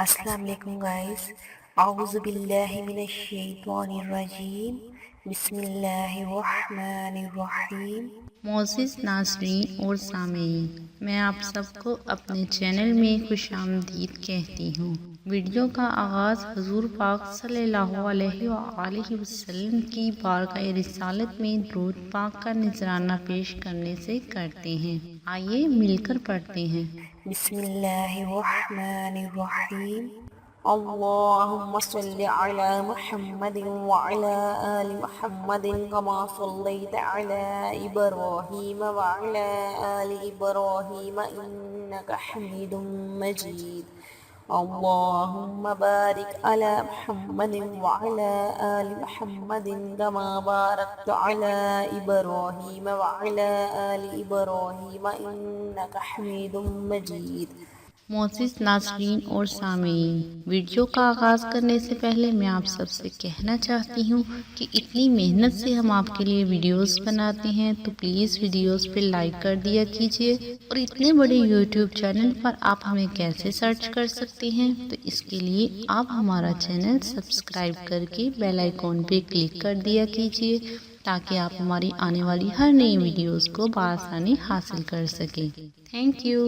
السلام علیکم گائز، اعوذ باللہ من الشیطان الرجیم، بسم اللہ الرحمن الرحیم۔ معزز ناظرین اور سامعین، میں آپ سب کو اپنے چینل میں خوش آمدید کہتی ہوں۔ ویڈیو کا آغاز حضور پاک صلی اللہ علیہ وآلہ وسلم کی بارگاہ رسالت میں درود پاک کا نذرانہ پیش کرنے سے کرتے ہیں۔ آئیے مل کر پڑھتے ہیں۔ بسم اللہ الرحمن الرحیم۔ اللہم صل علی محمد وعلی آل محمد کما صلیت علی ابراہیم وعلی آل ابراہیم انک حمید مجید۔ اللہم بارک علی محمد وعلی آل محمد کما بارکت علی ابراہیم وعلی آل ابراہیم انک حمید مجید۔ معزز ناظرین اور سامعین، ویڈیو کا آغاز کرنے سے پہلے میں آپ سب سے کہنا چاہتی ہوں کہ اتنی محنت سے ہم آپ کے لیے ویڈیوز بناتے ہیں تو پلیز ویڈیوز پہ لائک کر دیا کیجیے، اور اتنے بڑے یوٹیوب چینل پر آپ ہمیں کیسے سرچ کر سکتے ہیں، تو اس کے لیے آپ ہمارا چینل سبسکرائب کر کے بیل آئیکن پہ کلک کر دیا کیجیے تاکہ آپ ہماری آنے والی ہر نئی ویڈیوز کو بآسانی حاصل کر سکیں۔ Thank you.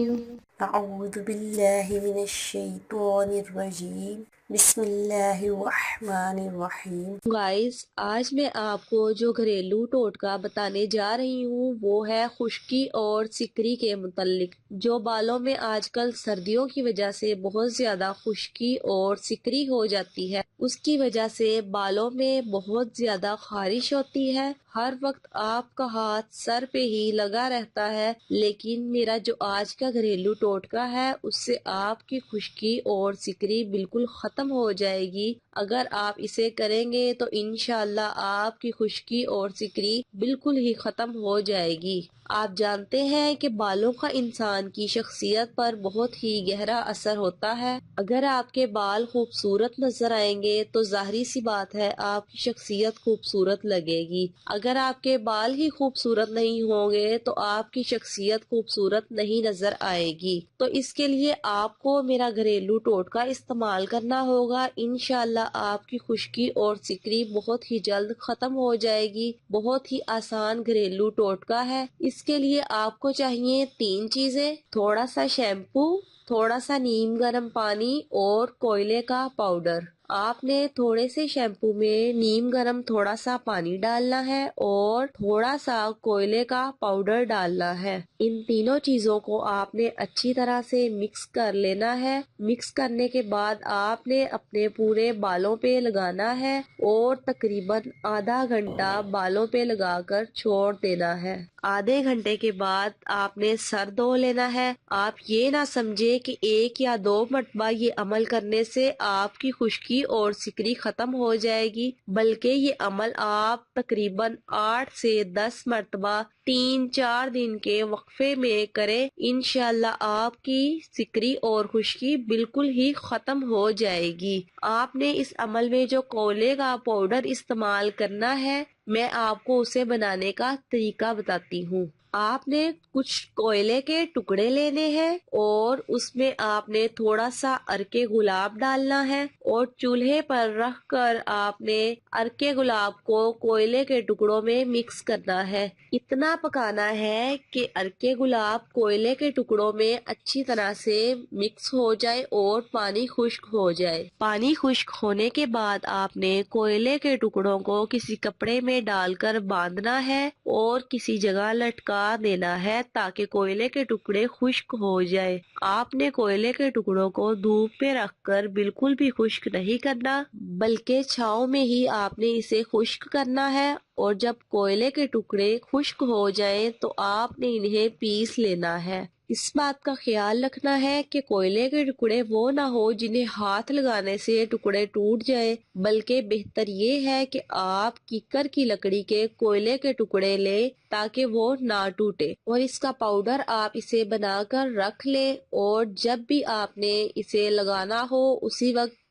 اعوذ باللہ من الشیطان الرجیم، بسم اللہ الرحمن الرحیم۔ گائز، آج میں آپ کو جو گھریلو ٹوٹکا بتانے جا رہی ہوں وہ ہے خشکی اور سکری کے متعلق۔ جو بالوں میں آج کل سردیوں کی وجہ سے بہت زیادہ خشکی اور سکری ہو جاتی ہے، اس کی وجہ سے بالوں میں بہت زیادہ خارش ہوتی ہے، ہر وقت آپ کا ہاتھ سر پہ ہی لگا رہتا ہے، لیکن میرا جو آج کا گھریلو ٹوٹکا ہے اس سے آپ کی خشکی اور سکری بالکل ختم ہو جائے گی۔ اگر آپ اسے کریں گے تو انشاءاللہ آپ کی خشکی اور سکری بالکل ہی ختم ہو جائے گی۔ آپ جانتے ہیں کہ بالوں کا انسان کی شخصیت پر بہت ہی گہرا اثر ہوتا ہے۔ اگر آپ کے بال خوبصورت نظر آئیں گے تو ظاہری سی بات ہے آپ کی شخصیت خوبصورت لگے گی، اگر آپ کے بال ہی خوبصورت نہیں ہوں گے تو آپ کی شخصیت خوبصورت نہیں نظر آئے گی۔ تو اس کے لیے آپ کو میرا گھریلو ٹوٹکا استعمال کرنا ہوگا، انشاءاللہ آپ کی خشکی اور سکری بہت ہی جلد ختم ہو جائے گی۔ بہت ہی آسان گھریلو ٹوٹکا ہے۔ اس کے لیے آپ کو چاہیے 3 چیزیں: تھوڑا سا شیمپو، تھوڑا سا نیم گرم پانی اور کوئلے کا پاؤڈر۔ آپ نے تھوڑے سے شیمپو میں نیم گرم تھوڑا سا پانی ڈالنا ہے اور تھوڑا سا کوئلے کا پاؤڈر ڈالنا ہے۔ ان تینوں چیزوں کو آپ نے اچھی طرح سے مکس کر لینا ہے۔ مکس کرنے کے بعد آپ نے اپنے پورے بالوں پہ لگانا ہے اور تقریباً آدھا گھنٹہ بالوں پہ لگا کر چھوڑ دینا ہے۔ آدھے گھنٹے کے بعد آپ نے سر دھو لینا ہے۔ آپ یہ نہ سمجھے کہ 1 یا 2 مرتبہ یہ عمل کرنے سے آپ کی خشکی اور سکری ختم ہو جائے گی، بلکہ یہ عمل آپ تقریباً 8 سے 10 مرتبہ 3-4 دن کے وقفے میں کریں، انشاءاللہ آپ کی سکری اور خشکی بالکل ہی ختم ہو جائے گی۔ آپ نے اس عمل میں جو کوئلے کا پاؤڈر استعمال کرنا ہے، میں آپ کو اسے بنانے کا طریقہ بتاتی ہوں۔ آپ نے کچھ کوئلے کے ٹکڑے لینے ہیں اور اس میں آپ نے تھوڑا سا عرق گلاب ڈالنا ہے اور چولہے پر رکھ کر آپ نے عرق گلاب کو کوئلے کے ٹکڑوں میں مکس کرنا ہے۔ اتنا پکانا ہے کہ عرق گلاب کوئلے کے ٹکڑوں میں اچھی طرح سے مکس ہو جائے اور پانی خشک ہو جائے۔ پانی خشک ہونے کے بعد آپ نے کوئلے کے ٹکڑوں کو کسی کپڑے میں ڈال کر باندھنا ہے اور کسی جگہ لٹکا دینا ہے تاکہ کوئلے کے ٹکڑے خشک ہو جائے۔ آپ نے کوئلے کے ٹکڑوں کو دھوپ پہ رکھ کر بالکل بھی خشک نہیں کرنا، بلکہ چھاؤں میں ہی آپ نے اسے خشک کرنا ہے، اور جب کوئلے کے ٹکڑے خشک ہو جائیں تو آپ نے انہیں پیس لینا ہے۔ اس بات کا خیال رکھنا ہے کہ کوئلے کے ٹکڑے وہ نہ ہو جنہیں ہاتھ لگانے سے ٹکڑے ٹوٹ جائیں، بلکہ بہتر یہ ہے کہ آپ کیکر کی لکڑی کے کوئلے کے ٹکڑے لیں تاکہ وہ نہ ٹوٹے، اور اس کا پاؤڈر آپ اسے بنا کر رکھ لیں، اور جب بھی آپ نے اسے لگانا ہو اسی وقت